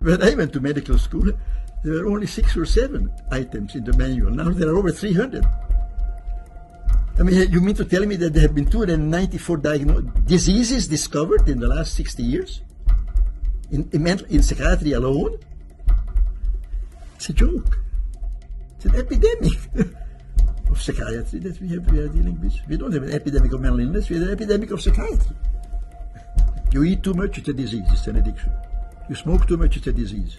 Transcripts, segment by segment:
When I went to medical school, there were only 6 or 7 items in the manual. Now there are over 300. I mean, you mean to tell me that there have been 294 diseases discovered in the last 60 years? In psychiatry alone? It's a joke. It's an epidemic of psychiatry that we are dealing with. We don't have an epidemic of mental illness, we have an epidemic of psychiatry. You eat too much, it's a disease, it's an addiction. You smoke too much, it's a disease.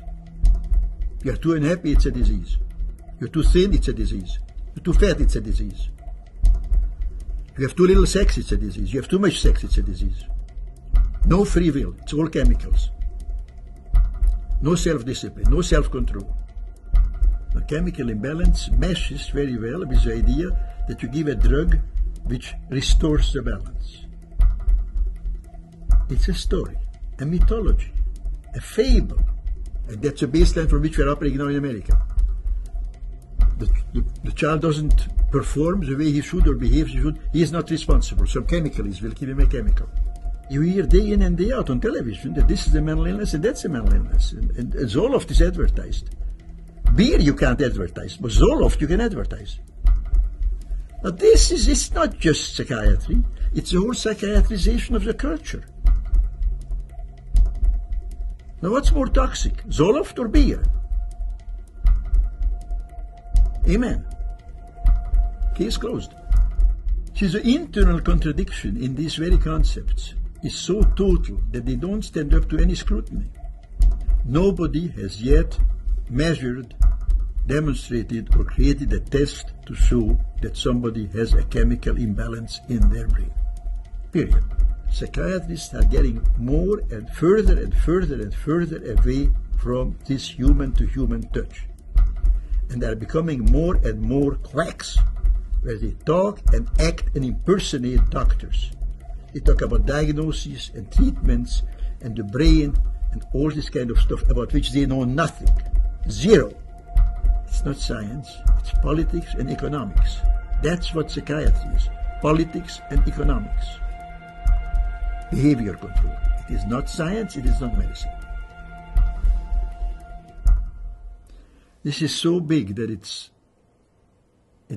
You are too unhappy, it's a disease. You're too thin, it's a disease. You're too fat, it's a disease. You have too little sex, it's a disease. You have too much sex, it's a disease. No free will, it's all chemicals. No self-discipline, no self-control. The chemical imbalance meshes very well with the idea that you give a drug which restores the balance. It's a story, a mythology, a fable. And that's a baseline from which we're operating now in America. The child doesn't perform the way he should or behaves he should. He is not responsible. Some chemical will give him a chemical. You hear day in and day out on television that this is a mental illness and that's a mental illness. And Zoloft is advertised. Beer you can't advertise, but Zoloft you can advertise. Now it's not just psychiatry. It's the whole psychiatrization of the culture. Now what's more toxic, Zoloft or beer? Amen. Case closed. See, the internal contradiction in these very concepts is so total that they don't stand up to any scrutiny. Nobody has yet measured, demonstrated, or created a test to show that somebody has a chemical imbalance in their brain. Period. Psychiatrists are getting more and further and further and further away from this human-to-human touch. And they are becoming more and more quacks, where they talk and act and impersonate doctors. They talk about diagnoses and treatments and the brain and all this kind of stuff about which they know nothing. Zero. It's not science, it's politics and economics. That's what psychiatry is. Politics and economics. Behavior control. It is not science, it is not medicine. This is so big that it's